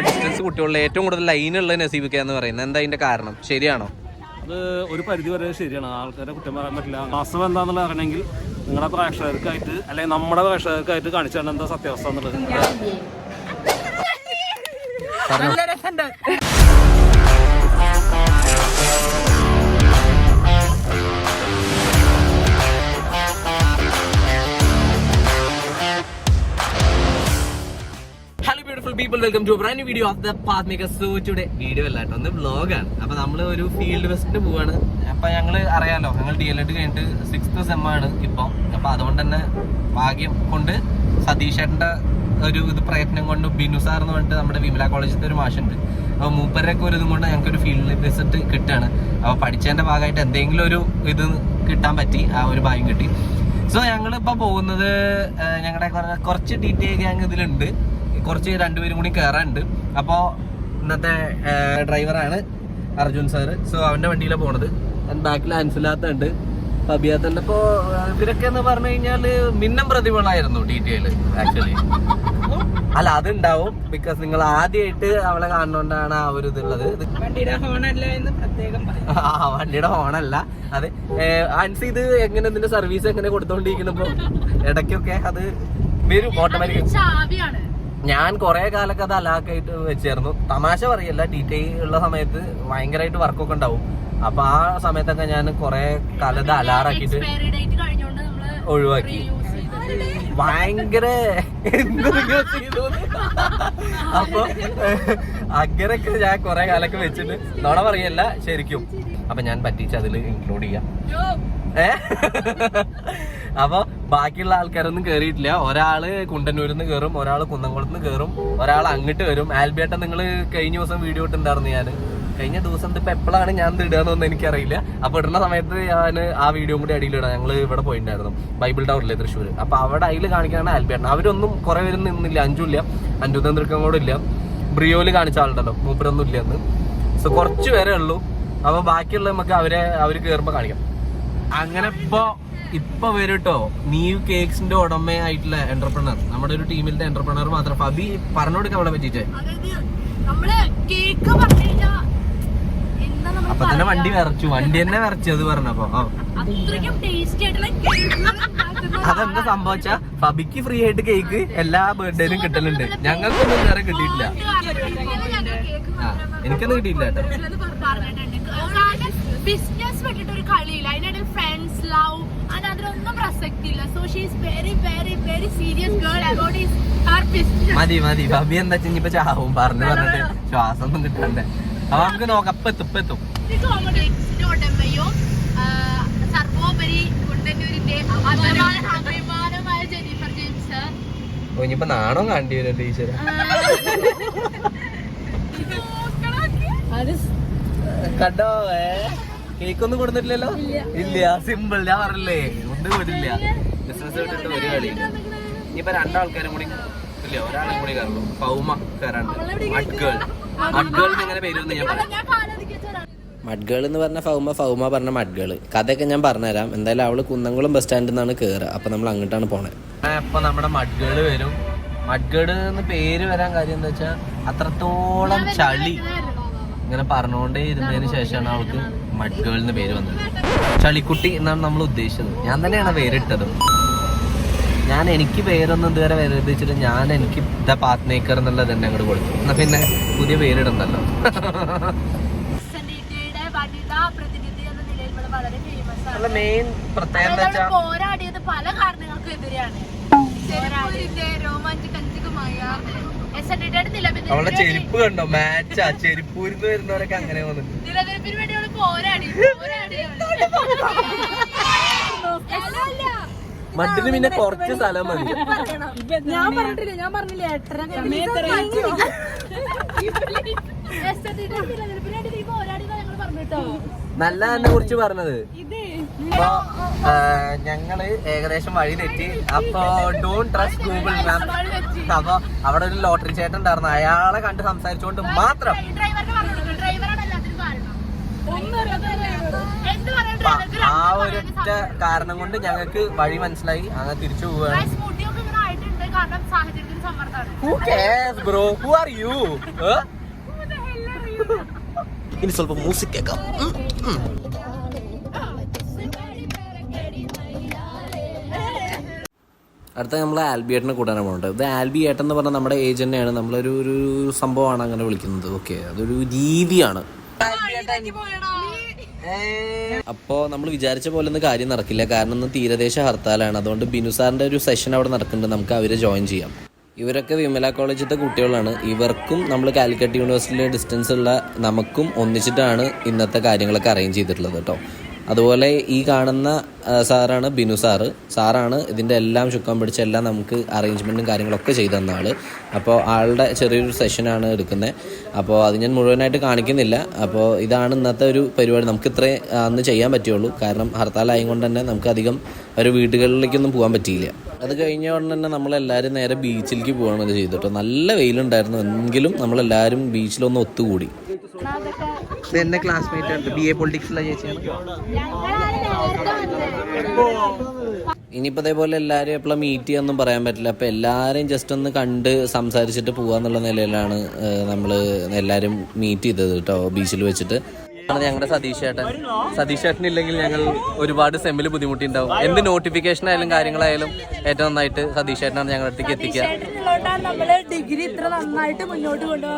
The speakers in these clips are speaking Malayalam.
ഡിസ്റ്റൻസ് കുട്ടികളിൽ ഏറ്റവും കൂടുതൽ ലൈനുള്ള നസീബിക്ക എന്ന് പറയുന്നത്. എന്താ അതിന്റെ കാരണം? ശരിയാണോ? അത് ഒരു പരിധി വരെ ശരിയാണ്. ആൾക്കാരെ കുറ്റം പറയാൻ പറ്റില്ല. വാസ്തവം എന്താണെന്നുള്ള അറിയണമെങ്കിൽ നിങ്ങളുടെ പ്രേക്ഷകർക്കായിട്ട് അല്ലെങ്കിൽ നമ്മുടെ പ്രേക്ഷകർക്കായിട്ട് കാണിച്ചാണ് എന്താ സത്യാവസ്ഥ എന്നുള്ളത്. People, welcome to a brand new video of the Pathmakers. So today video അല്ല കേട്ടോ, ഒന്ന് വ്ളോഗാണ്. അപ്പൊ നമ്മള് ഒരു ഫീൽഡ് വെസ്റ്റിന് പോവാണ്. അപ്പൊ ഞങ്ങള് അറിയാലോ, ഞങ്ങൾ DLED കഴിഞ്ഞിട്ട് 6th സെം ആണ് ഇപ്പൊ. അപ്പൊ അതുകൊണ്ട് തന്നെ ഭാഗ്യം കൊണ്ട് സതീഷേട്ടന്റെ ഒരു പ്രയത്നം കൊണ്ട് ബിനു സാർ എന്ന് പറഞ്ഞിട്ട് നമ്മുടെ വിമല കോളേജിലത്തെ ഒരു മാഷുണ്ട്. അപ്പൊ മൂപ്പരൊക്കെ ഒരു ഇതും കൊണ്ട് ഞങ്ങൾക്ക് ഒരു ഫീൽഡ് വിസിറ്റ് കിട്ടുകയാണ്. അപ്പൊ പഠിച്ചതിന്റെ ഭാഗമായിട്ട് എന്തെങ്കിലും ഒരു ഇത് കിട്ടാൻ പറ്റി, ആ ഒരു ഭാഗ്യം കിട്ടി. സോ ഞങ്ങളിപ്പോ പോകുന്നത് ഞങ്ങളുടെ കുറച്ച് DTA ഗ്യാങ് ഇതിലുണ്ട്, കുറച്ച് രണ്ടുപേരും കൂടി കയറാനുണ്ട്. അപ്പോൾ ഇന്നത്തെ ഡ്രൈവറാണ് അർജുൻ സാറ്. സോ അവൻ്റെ വണ്ടിയിലാണ് പോണത്. ബാക്കിൽ അൻസിലാത്തുണ്ട്, ഫബിയാത്തുണ്ട്. ഇപ്പോൾ ഇവരൊക്കെ എന്ന് പറഞ്ഞു കഴിഞ്ഞാൽ മിന്നം പ്രതിഭകളായിരുന്നു DTA ആക്ച്വലി. അല്ല, അതുണ്ടാവും, ബിക്കോസ് നിങ്ങൾ ആദ്യമായിട്ട് അവളെ കാണുന്നോണ്ടാണ് ആ ഒരു ഇതുള്ളത്. വണ്ടിയുടെ ഹോണല്ല എന്ന് പ്രത്യേകം വണ്ടിയുടെ ഹോണല്ല. അതെ, അൻസി ഇത് എങ്ങനെ ഇതിന്റെ സർവീസ് എങ്ങനെ കൊടുത്തോണ്ടിരിക്കണപ്പോ ഇടയ്ക്കൊക്കെ അത് വരും ഓട്ടോമാറ്റിക്. ഞാൻ കുറെ കാലൊക്കെ അത് അലാക്കായിട്ട് വെച്ചായിരുന്നു. തമാശ പറയല്ല, DTA ഉള്ള സമയത്ത് ഭയങ്കരമായിട്ട് വർക്കൊക്കെ ഉണ്ടാവും. അപ്പൊ ആ സമയത്തൊക്കെ ഞാൻ കുറെ കാലത്ത് അലാറാക്കിട്ട് ഒഴിവാക്കി. ഭയങ്കര അപ്പൊ അങ്ങനെയൊക്കെ ഞാൻ കുറെ കാലൊക്കെ വെച്ചിട്ട് നോണ പറയല്ല ശരിക്കും. അപ്പൊ ഞാൻ പറ്റിച്ച് അതിൽ ഇൻക്ലൂഡ് ചെയ്യാം. അപ്പൊ ബാക്കിയുള്ള ആൾക്കാരൊന്നും കേറിയിട്ടില്ല. ഒരാള് കുണ്ടന്നൂരിൽ നിന്ന് കയറും, ഒരാള് കുന്നംകുളത്ത് നിന്ന് കയറും, ഒരാൾ അങ്ങോട്ട് വരും. ആൽബിയേട്ടൻ നിങ്ങൾ കഴിഞ്ഞ ദിവസം വീഡിയോ ഇട്ടുണ്ടായിരുന്നു. ഞാൻ കഴിഞ്ഞ ദിവസം ഇപ്പൊ എപ്പോഴാണ് ഞാൻ ഇടുകയെന്നൊന്നും എനിക്കറിയില്ല. അപ്പൊ ഇടുന്ന സമയത്ത് ഞാൻ ആ വീഡിയോ കൂടി അടിയിലിടാം. ഞങ്ങൾ ഇവിടെ പോയിട്ടുണ്ടായിരുന്നു, ബൈബിൾ ടവറിലെ തൃശ്ശൂർ. അപ്പൊ അവിടെ അതിൽ കാണിക്കാനാണ് ആൽബിയേട്ടൻ. അവരൊന്നും കുറെ പേരും നിന്നില്ല, അഞ്ചുമില്ല, അഞ്ചുതന്ത്രിക്കം കൂടെ ഇല്ല. ബ്രിയോല് കാണിച്ച ആളുണ്ടല്ലോ, മൂപ്പരൊന്നും ഇല്ല എന്ന്. സോ കുറച്ച് പേരേ ഉള്ളൂ. അപ്പൊ ബാക്കിയുള്ള നമുക്ക് അവര് കയറുമ്പോ കാണിക്കാം. അങ്ങനെ ഇപ്പൊ വരും കേട്ടോ, നീവ് കേക്സിന്റെ ഉടമയായിട്ടുള്ള എന്റർപ്രണർ, നമ്മുടെ ഒരു ടീമിലത്തെ എന്റർപ്രണർ മാത്രം. ഫബി പറഞ്ഞു കൊടുക്കാം അവളെ പറ്റിട്ട്. അപ്പൊ തന്നെ വണ്ടി വിറച്ചു, വണ്ടി തന്നെ വിറച്ചു അത് പറഞ്ഞപ്പോ. അതെന്താ സംഭവിച്ചാ, ഫബിക്ക് ഫ്രീ ആയിട്ട് കേക്ക് എല്ലാ ബർത്ത്ഡേയിലും കിട്ടലുണ്ട്. ഞങ്ങൾക്കൊന്നും വേറെ കിട്ടിയിട്ടില്ല. എനിക്കൊന്നും കിട്ടിയില്ല കേട്ടോ. ബിസിനസ് പറ്റിട്ട് ഒരു കളിയില്ല, അതിനിടയിൽ ഫ്രണ്ട്സ് ലവ് അതിനൊന്നും പ്രസക്തിയില്ല. So she is very very very serious girl about Har business. മതി ഫബി എന്താ ഇനിയിപ്പോ ചാവും പറഞ്ഞിട്ട് ശ്വാസം ഒന്നും കിട്ടണ്ടേ. അപ്പൊ നമുക്ക് നോക്കാം, ഇപ്പെത്തും. സർവോപരി കുണ്ടന്നൂരിന്റെ അഭിമാനമായ ജെന്നിഫർ ജെയിംസ്. ഇനിയിപ്പോ നാണോ കാണ്ടി വരും ടീച്ചർ. കണ്ടോ, കേക്കൊന്നും കൊടുത്തിട്ടില്ലല്ലോ. ഇല്ല, സിമ്പിൾ. ഞാൻ പറഞ്ഞില്ലേ, ഒന്നും കൊടുത്തില്ല. ബിസിനസ് വിട്ടിട്ട് ഒരു കളി. ഇനിയിപ്പോ രണ്ടാൾക്കാരും കൂടി ഇല്ല, ഒരാളും കൂടി കയറുള്ളൂ. ഫൗമ കയറാണ്ട്. മഡ്ഗേൾ എങ്ങനെ പേരുന്ന് ഞാൻ പറയാം. മഡ്ഗേൾ എന്ന് പറഞ്ഞ ഫൗമ പറഞ്ഞ മഡ്ഗേൾ. കഥയൊക്കെ ഞാൻ പറഞ്ഞുതരാം. എന്തായാലും അവള് കുന്നംകുളം ബസ് സ്റ്റാൻഡിൽ നിന്നാണ് കയറുക. അപ്പൊ നമ്മൾ അങ്ങോട്ടാണ് പോണേ. അപ്പൊ നമ്മുടെ മഡ്ഗേൾ വരും. മഡ്ഗേൾ എന്ന് പേര് വരാൻ കാര്യം എന്താ വെച്ചാൽ അത്രത്തോളം ചളി ഇങ്ങനെ പറഞ്ഞുകൊണ്ടേ ഇരുന്നതിന് ശേഷമാണ് അവൾക്ക് മഡ്ഗേൾ എന്ന് പേര് വന്നത്. ചളിക്കുട്ടി എന്നാണ് നമ്മൾ ഉദ്ദേശിച്ചത്. ഞാൻ തന്നെയാണ് പേരിട്ടത്. എനിക്ക് പേരൊന്നും ഇതുവരെ വരുത്തിച്ചിട്ട് എനിക്ക് ദ പാത്മേക്കർ എന്നുള്ളത് തന്നെ അങ്ങോട്ട് കൊടുത്തു. എന്നാ പിന്നെ പുതിയ പേരിടുന്നല്ലോ. മെയിൻ പ്രത്യേകത പോരാടിയത് പല കാരണങ്ങൾക്കും എതിരെയാണ്. അവളുടെ ചെരുപ്പ് കണ്ടോ, മാച്ചാ. ചെരുപ്പൂരിന്ന് വരുന്നവരൊക്കെ അങ്ങനെ വന്നിട്ട് നിലനിൽപ്പിന് വേണ്ടി അവള് പോരാടി. മട്ടിന് പിന്നെ കുറച്ച് സ്ഥലം മതി. ഞാൻ പറഞ്ഞില്ല നല്ല തന്നെ കുറിച്ച് പറഞ്ഞത്. അപ്പൊ ഞങ്ങള് ഏകദേശം വഴി തെറ്റി. അപ്പൊ ഡോണ്ട് ട്രസ്റ്റ് ഗൂഗിൾ മാപ്പ്. അപ്പൊ അവിടെ ഒരു ലോട്ടറി ചേട്ടൻ ഉണ്ടായിരുന്നു. അയാളെ കണ്ട് സംസാരിച്ചുകൊണ്ട് മാത്രം ആ ഒരൊറ്റ കാരണം കൊണ്ട് ഞങ്ങൾക്ക് വഴി മനസ്സിലായി. അങ്ങനെ തിരിച്ചു പോവുകയാണ്. Who cares, bro? Who are you? Huh? ഇനി ಸ್ವಲ್ಪ മ്യൂസിക് കേൾക്കാം. അടുത്ത നമ്മൾ ആൽബിയേട്ടനെ കൂട്ടാനാണ് പോകുന്നത്. ഇത് ആൽബി ഏട്ടൻ എന്ന് പറഞ്ഞാൽ നമ്മുടെ ഏജ് തന്നെയാണ്. നമ്മളൊരു ഒരു സംഭവമാണ് അങ്ങനെ വിളിക്കുന്നത്. ഓക്കെ, അതൊരു രീതിയാണ്. അപ്പോൾ നമ്മൾ വിചാരിച്ച പോലെ ഒന്നും കാര്യം നടക്കില്ല. കാരണം ഇന്ന് തീരദേശ ഹർത്താലാണ്. അതുകൊണ്ട് ബിനു സാറിൻ്റെ ഒരു സെഷൻ അവിടെ നടക്കുന്നുണ്ട്. നമുക്ക് അവരെ ജോയിൻ ചെയ്യാം. ഇവരൊക്കെ വിമല കോളേജിലത്തെ കുട്ടികളാണ്. ഇവർക്കും നമ്മൾ കാലിക്കറ്റ് യൂണിവേഴ്സിറ്റിയിലെ ഡിസ്റ്റൻസ് ഉള്ള നമുക്കും ഒന്നിച്ചിട്ടാണ് ഇന്നത്തെ കാര്യങ്ങളൊക്കെ അറേഞ്ച് ചെയ്തിട്ടുള്ളത് കേട്ടോ. അതുപോലെ ഈ കാണുന്ന സാറാണ് ബിനു സാറാണ് ഇതിൻ്റെ എല്ലാം ചുക്കാൻ പിടിച്ച എല്ലാം നമുക്ക് അറേഞ്ച്മെൻറ്റും കാര്യങ്ങളൊക്കെ ചെയ്തു തന്ന ആൾ. അപ്പോൾ ആളുടെ ചെറിയൊരു സെഷനാണ് എടുക്കുന്നത്. അപ്പോൾ അത് ഞാൻ മുഴുവനായിട്ട് കാണിക്കുന്നില്ല. അപ്പോൾ ഇതാണ് ഇന്നത്തെ ഒരു പരിപാടി. നമുക്ക് ഇത്രേ അന്ന് ചെയ്യാൻ പറ്റുള്ളൂ. കാരണം ഹർത്താലായതുകൊണ്ട് തന്നെ നമുക്ക് അധികം ഒരു വീടുകളിലേക്കൊന്നും പോകാൻ പറ്റിയില്ല. അത് കഴിഞ്ഞ ഉടനെ തന്നെ നമ്മളെല്ലാവരും നേരെ ബീച്ചിലേക്ക് പോവുകയാണ് ചെയ്തിട്ടോ. നല്ല വെയിലുണ്ടായിരുന്നു എങ്കിലും നമ്മളെല്ലാവരും ബീച്ചിലൊന്ന് ഒത്തുകൂടി. എന്റെ ക്ലാസ്മേറ്റ് ഉണ്ട്, BA പൊളിറ്റിക്സിലെ ചേച്ചിയാണ്. ഇനിയിപ്പോൾ അതേപോലെ എല്ലാവരും എപ്പോഴും മീറ്റ് ചെയ്യാനൊന്നും പറയാൻ പറ്റില്ല. അപ്പോൾ എല്ലാവരെയും ജസ്റ്റ് ഒന്ന് കണ്ട് സംസാരിച്ചിട്ട് പോകാന്നുള്ള നിലയിലാണ് നമ്മൾ എല്ലാവരും മീറ്റ് ചെയ്തത് കേട്ടോ, ബീച്ചിൽ വെച്ചിട്ട്. ഞങ്ങളുടെ സതീഷ് ചേട്ടൻ ഇല്ലെങ്കിൽ ഞങ്ങൾ ഒരുപാട് സെമ്മിൽ ബുദ്ധിമുട്ടിണ്ടാവും. എന്ത് നോട്ടിഫിക്കേഷൻ ആയാലും കാര്യങ്ങളായാലും ഏറ്റവും നന്നായിട്ട് സതീഷ് ചേട്ടനാണ് ഞങ്ങളുടെ അടുത്തേക്ക് എത്തിക്കുക.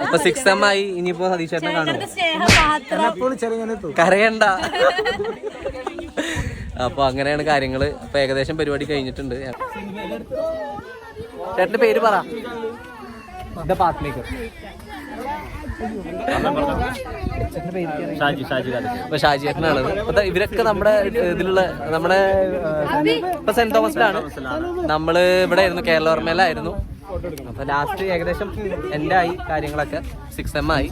ഇപ്പൊ 6th സെം ആയി. ഇനിയിപ്പോ സതീഷ് ചേട്ടനെ കാണും, കരയണ്ട. അപ്പൊ അങ്ങനെയാണ് കാര്യങ്ങള്. അപ്പൊ ഏകദേശം പരിപാടി കഴിഞ്ഞിട്ടുണ്ട്. ചേട്ടന്റെ പേര് പറ. ഷാജി ചേട്ടനാണത്. അപ്പൊ ഇവരൊക്കെ നമ്മുടെ ഇതിലുള്ള നമ്മുടെ ഇപ്പൊ സെന്റ് തോമസിലാണ്. നമ്മള് ഇവിടെ ആയിരുന്നു, കേരളവർമ്മയിലായിരുന്നു. അപ്പൊ ലാസ്റ്റ് ഏകദേശം എന്റെ ആയി കാര്യങ്ങളൊക്കെ. 6th സെം ആയി.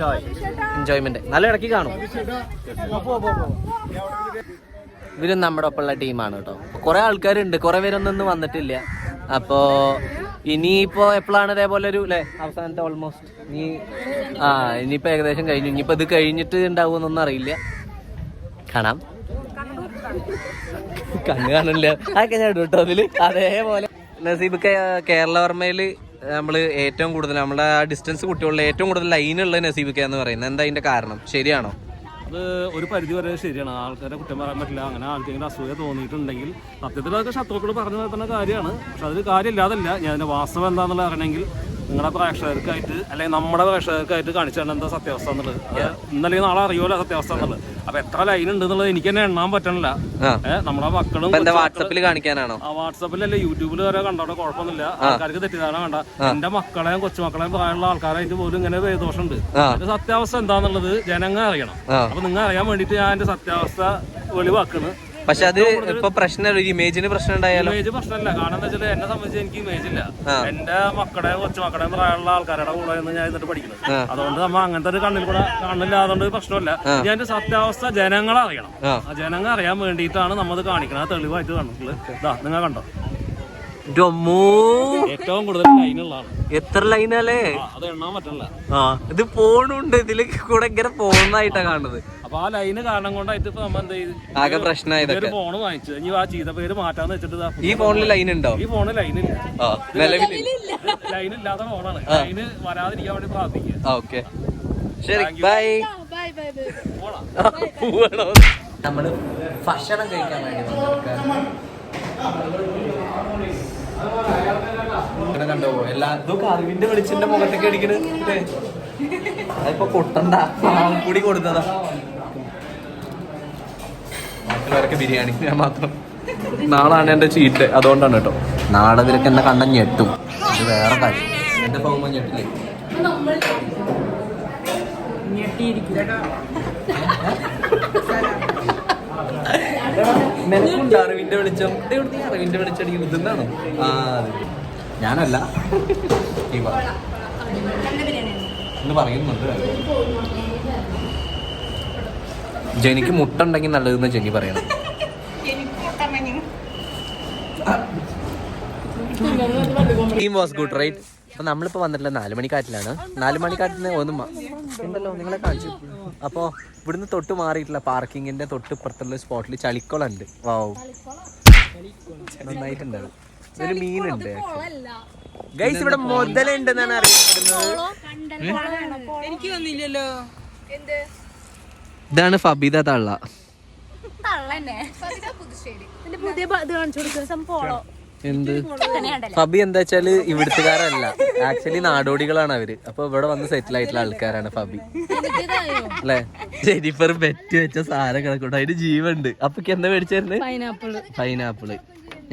എൻജോയ്മെന്റ് നല്ല ഇടയ്ക്ക് കാണും. ഇവരും നമ്മുടെ ഒപ്പമുള്ള ടീമാണ് കേട്ടോ. കുറെ ആൾക്കാരുണ്ട്, കുറെ പേരൊന്നും വന്നിട്ടില്ല. അപ്പോ ഇനിയിപ്പോ എപ്പോഴാണ് ഇതേപോലെ ഒരു അല്ലേ അവസാനത്തെ ഓൾമോസ്റ്റ് ഇനിയിപ്പോ ഏകദേശം കഴിഞ്ഞു. ഇനിയിപ്പോ ഇത് കഴിഞ്ഞിട്ട് ഉണ്ടാവുമെന്നൊന്നും അറിയില്ല. കാണാം. കണ്ണ് കാണില്ല. അതൊക്കെ ഞാൻ കേട്ടോ അതില്. അതേപോലെ നസീബ് കേരളവർമ്മയില് നമ്മള് ഏറ്റവും കൂടുതൽ നമ്മുടെ ഡിസ്റ്റൻസ് കുട്ടികളിൽ ഏറ്റവും കൂടുതൽ ലൈനുള്ള നസീബ് എന്ന് പറയുന്നത്. എന്താ അതിന്റെ കാരണം? ശരിയാണോ? അത് ഒരു പരിധി വരെ ശരിയാണ്. ആൾക്കാരെ കുറ്റം പറയാൻ പറ്റില്ല. അങ്ങനെ ആൾക്കെങ്കിലും അസൂയ തോന്നിയിട്ടുണ്ടെങ്കിൽ സത്യത്തിൽ അതൊക്കെ ശത്രുക്കൾ പറഞ്ഞു നിർത്തുന്ന കാര്യമാണ്. പക്ഷെ അതിൽ കാര്യമില്ലാതല്ല. ഞാൻ അതിൻ്റെ വാസ്തവം എന്താണെന്നുള്ളത് അറിയണമെങ്കിൽ നിങ്ങളുടെ പ്രേക്ഷകർക്കായിട്ട് അല്ലെങ്കിൽ നമ്മുടെ പ്രേക്ഷകർക്കായിട്ട് കാണിച്ചു തരണം എന്താ സത്യാവസ്ഥ എന്നുള്ളത്. അത് ഇന്നല്ലെങ്കിൽ നാളെ അറിയുമല്ലോ സത്യാവസ്ഥ എന്നുള്ളത്. അപ്പൊ എത്ര ലൈൻ ഉണ്ട് എന്നുള്ളത് എനിക്ക് തന്നെ എണ്ണാൻ പറ്റണില്ല. നമ്മുടെ മക്കളും വാട്സപ്പിൽ കാണിക്കാനാണോ? വാട്സപ്പിലല്ലേ യൂട്യൂബിൽ വരെ കണ്ടോടെ കുഴപ്പമൊന്നുമില്ല. ആൾക്കാർക്ക് തെറ്റിദ്ധാരണ വേണ്ട. എന്റെ മക്കളെയും കൊച്ചുമക്കളെയും പ്രായമുള്ള ആൾക്കാരായിട്ട് പോലും ഇങ്ങനെ ദോഷമുണ്ട്. അതിന്റെ സത്യാവസ്ഥ എന്താന്നുള്ളത് ജനങ്ങൾ അറിയണം. അപ്പൊ നിങ്ങൾ അറിയാൻ വേണ്ടിട്ട് ഞാൻ എന്റെ സത്യാവസ്ഥ വെളിവാക്കുന്നു. പക്ഷെ അത് ഇപ്പൊ പ്രശ്നമല്ല, ഇമേജിന് പ്രശ്നം ഉണ്ടായാലും. ഇമേജ് പ്രശ്നമല്ല. കാരണം എന്താ വെച്ചാൽ എന്നെ സംബന്ധിച്ച് എനിക്ക് ഇമേജ് ഇല്ല. എന്റെ മക്കളെ കൊച്ചുമക്കളെയും പ്രായമുള്ള ആൾക്കാരുടെ കൂടെ ഞാൻ എന്നിട്ട് പഠിക്കുന്നത്. അതുകൊണ്ട് നമ്മ അങ്ങനത്തെ ഒരു കണ്ണില്ലാതുകൊണ്ട് പ്രശ്നമല്ല. ഞാൻ എന്റെ സത്യാവസ്ഥ ജനങ്ങളെ അറിയണം. ആ ജനങ്ങൾ അറിയാൻ വേണ്ടിയിട്ടാണ് നമ്മത് കാണിക്കണം. തെളിവായിട്ട് കണ്ടിട്ടുള്ളത് ഇതാ നിങ്ങൾ കണ്ടോ. ഏറ്റവും കൂടുതൽ ലൈനുള്ളതാണ്. എത്ര ലൈനല്ലേ? അത് എണ്ണാൻ പറ്റില്ല. ഇത് ഫോണുണ്ട്, ഇതില് കൂടെ ഇങ്ങനെ പോകുന്നതായിട്ടാ കാണുന്നത്. അപ്പൊ ആ ലൈന് കാരണം കൊണ്ടായിട്ട് ഇപ്പൊ നമ്മ എന്ത് ചെയ്ത് ആകെ പ്രശ്നമായത്. ഒരു ഫോണ് വാങ്ങിച്ചു. ഇനി ആ ചീത്ത പേര് മാറ്റാന്ന് വെച്ചിട്ട് ഈ ഫോണിൽ ലൈൻ ഉണ്ടോ? ഈ ഫോണിൽ ലൈനില്ല. ലൈനില്ലാത്ത ഫോണാണ്. ലൈന് വരാതിരിക്കാൻ വേണ്ടി പ്രാർത്ഥിക്കുക. ഓക്കെ, ശരി, ബൈ. നമ്മള് ഭക്ഷണം കഴിക്കാൻ വേണ്ടി കണ്ടോ എല്ലാതും അറിവിന്റെ വെളിച്ചെന്റെ മുഖത്തേക്ക് അടിക്കണത്. അതിപ്പോ കൊട്ടണ്ട, കൂടി കൊടുത്തതാ. ബാക്കിയുള്ളവരൊക്കെ ബിരിയാണി, ഞാൻ മാത്രം. നാളാണ് എന്റെ ചീറ്റ്, അതുകൊണ്ടാണ് കേട്ടോ. നാളെ ഇവരൊക്കെ എന്നെ കണ്ട ഞെട്ടും. അത് വേറെ കാര്യം. എന്റെ പോകുമ്പോ ഞെട്ടില്ലേ? നിനക്കുണ്ട് അറിവിന്റെ വെളിച്ചം. അറിവിന്റെ വെളിച്ചം അടിക്കുന്നത് ഇതെന്താണോ? ഞാനല്ല, എന്ന് പറയുന്നുണ്ട്. ജനിക്ക് മുട്ട ഉണ്ടെങ്കിൽ നല്ലതെന്ന് ജനി പറയണം. Team was good, right? അപ്പൊ നമ്മളിപ്പോ വന്നിട്ടുള്ള 4 മണിക്കാറ്റിലാണ്. 4 മണിക്കാറ്റിന് ഉണ്ടല്ലോ, നിങ്ങളെ കാണിച്ചു. അപ്പോൾ ഇവിടുന്ന് തൊട്ട് മാറിയിട്ടില്ല, പാർക്കിങ്ങിന്റെ തൊട്ട് ഇപ്പുറത്തുള്ള സ്പോട്ടിൽ ചളിക്കുളം ഉണ്ട്. വാവ്, നന്നായിട്ടുണ്ട്. ഒരു മീനുണ്ട്, ഗൈസ് ഇവിടെ മുതലുണ്ടെന്നാണ് അറിയപ്പെടുന്നത്. എനിക്ക് വന്നില്ലല്ലോ. ഇതാണ് ഫബീദ തള്ള. എന്ത് ഫബി എന്താ വെച്ചാല് ഇവിടുത്തുകാരല്ല, ആക്ച്വലി നാടോടികളാണ് അവര്. അപ്പൊ ഇവിടെ വന്ന് സെറ്റിൽ ആയിട്ടുള്ള ആൾക്കാരാണ് ഫബി അല്ലെ. ജെനിഫർ ബെറ്റ് വെച്ച സാധനം കിടക്കൂട്ടോ, അതിന് ജീവുണ്ട്. അപ്പൊ എന്താ മേടിച്ചായിരുന്നു? പൈനാപ്പിള്.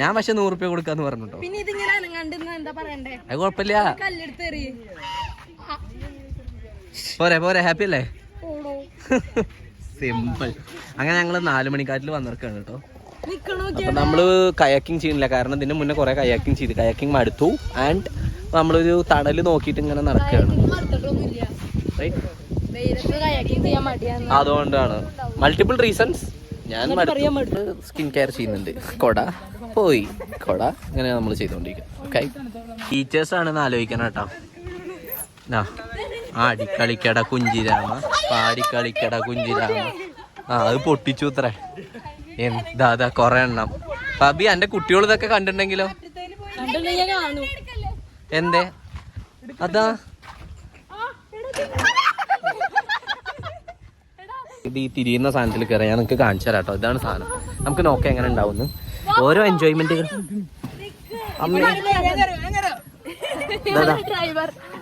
ഞാൻ പക്ഷെ 100 രൂപ കൊടുക്കാന്ന് പറഞ്ഞിട്ടോ. അത് കുഴപ്പമില്ല, പോരെ പോരെ, ഹാപ്പി അല്ലേ? സിമ്പിൾ. അങ്ങനെ ഞങ്ങള് 4 മണിക്കാറ്റിൽ വന്നിറക്കാണ് കേട്ടോ. അപ്പൊ നമ്മള് കയാക്കിങ് ചെയ്യുന്നില്ല, കാരണം ഇതിന് മുന്നേ കുറെ കയാക്കിങ് ചെയ്ത്, കയാക്കിങ് മടുത്തു. ആൻഡ് നമ്മളൊരു തണല് നോക്കിയിട്ട് ഇങ്ങനെ നടക്കുകയാണ്. അതുകൊണ്ടാണ് മൾട്ടിപ്പിൾ റീസൺസ്. ഞാൻ സ്കിൻ കെയർ ചെയ്യുന്നുണ്ട്. കൊട പോയി, കൊട ഇങ്ങനെ നമ്മൾ ചെയ്തോണ്ടിരിക്കും. ഓക്കെ, ടീച്ചേഴ്സാണെന്ന് ആലോചിക്കണം കേട്ടോ. ആടിക്കളിക്കട കുഞ്ചിരാമ, പാടിക്കളിക്കട കുഞ്ചിരാമ. അത് പൊട്ടിച്ചു അത്രേ. എന്താ കൊറേ എണ്ണം. ഫബി എന്റെ കുട്ടികൾ ഇതൊക്കെ കണ്ടിട്ടുണ്ടെങ്കിലോ? എന്തേ? അതാ ഇത് ഈ തിരിയുന്ന സാധനത്തിൽ കയറാം. ഞാൻ നിങ്ങൾക്ക് കാണിച്ചു തരാം കേട്ടോ. ഇതാണ് സാധനം. നമുക്ക് നോക്കാം എങ്ങനെ ഉണ്ടാവുന്നു. ഓരോ എൻജോയ്മെന്റുകൾ.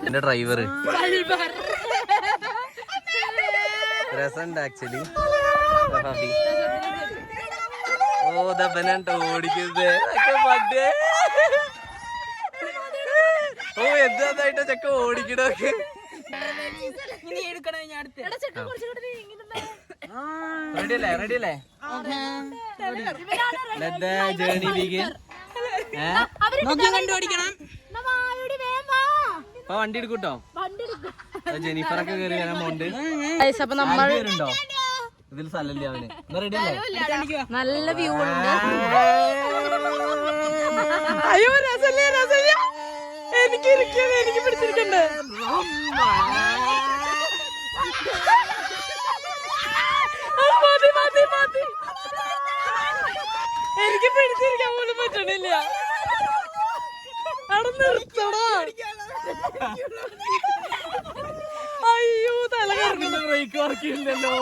എന്റെ ഡ്രൈവർ രസമുണ്ട് ആക്ച്വലി. ഓ ദപ്പനട്ടോ ഓടിക്കുന്നത്. ഓ എന്തായിട്ടോ ചെക്ക ഓടിക്കണൊക്കെ. റെഡിയല്ലേ? റെഡിയല്ലേ? Journey begin. അപ്പൊ വണ്ടി എടുക്കൂട്ടോ. ജെനിഫറൊക്കെ കയറി വരാൻ പോണ്ട്. ഉണ്ടോ ഇതിൽ? സ്ഥലമില്ല അവന്. റെഡിയല്ലേ? നല്ല വ്യൂ ഉണ്ട്. അയ്യോ രസല്ലേ, രസല്ല. എനിക്ക് പിടിച്ചിരിക്കണ്ടേ? എനിക്ക് പിടിച്ചിരിക്കാൻ പോലും പറ്റണില്ല. അവിടെ നിർത്തടാ. അയ്യോ തല കറങ്ങുന്നു. ബ്രേക്ക് വർക്കില്ലല്ലോ.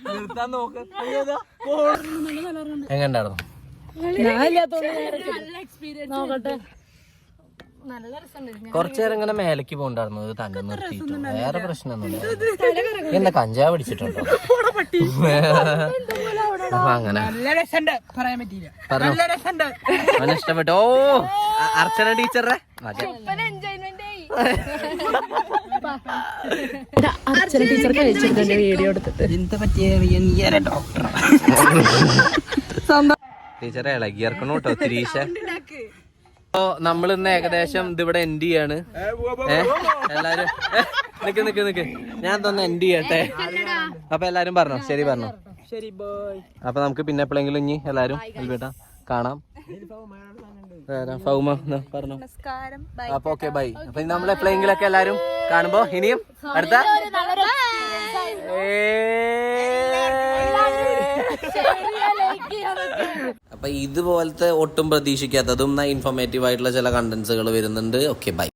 നിർത്താൻ നോക്ക്. എങ്ങനെയുണ്ടായിരുന്നു? നോക്കട്ടെ. കുറച്ചേരം ഇങ്ങനെ മേലേക്ക് പോണ്ടായിരുന്നു. തന്നെ നിർത്തിയിട്ടു. വേറെ പ്രശ്നമൊന്നുമില്ല. എന്താ കഞ്ചാവ് പിടിച്ചിട്ടുണ്ടോ? അപ്പൊ അങ്ങനെ പറഞ്ഞു ഇഷ്ടപ്പെട്ടു. ഓ അർച്ചന ടീച്ചറെ അർച്ചന ടീച്ചർ കഴിച്ചിട്ടുണ്ട് വീഡിയോ എടുത്തിട്ട്. ടീച്ചറെ ഇളകിയിറക്കണു കേട്ടോ തിരീശ. അപ്പൊ നമ്മൾ ഇന്ന് ഏകദേശം ഇതിവിടെ എൻഡ് ചെയ്യാണ്. എല്ലാരും നിക്ക് ഞാൻ തന്നെ എൻഡ് ചെയ്യട്ടെ. അപ്പൊ എല്ലാരും പറഞ്ഞോ? ശരി പറഞ്ഞോ? ശരി ബൈ. അപ്പൊ നമുക്ക് പിന്നെ എപ്പോഴെങ്കിലും ഇനി എല്ലാരും എൽബേട്ടാ കാണാം. ഫൗമ പറഞ്ഞോ? അപ്പൊ ഓക്കെ ബൈ. അപ്പൊ നമ്മൾ എപ്പോഴെങ്കിലൊക്കെ എല്ലാരും കാണുമ്പോ ഇനിയും അടുത്ത അപ്പൊ ഇതുപോലത്തെ ഒട്ടും പ്രതീക്ഷിക്കാത്തതും ഇൻഫോർമേറ്റീവ് ആയിട്ടുള്ള ചില കണ്ടന്റ്സുകൾ വരുന്നുണ്ട്. Okay bye.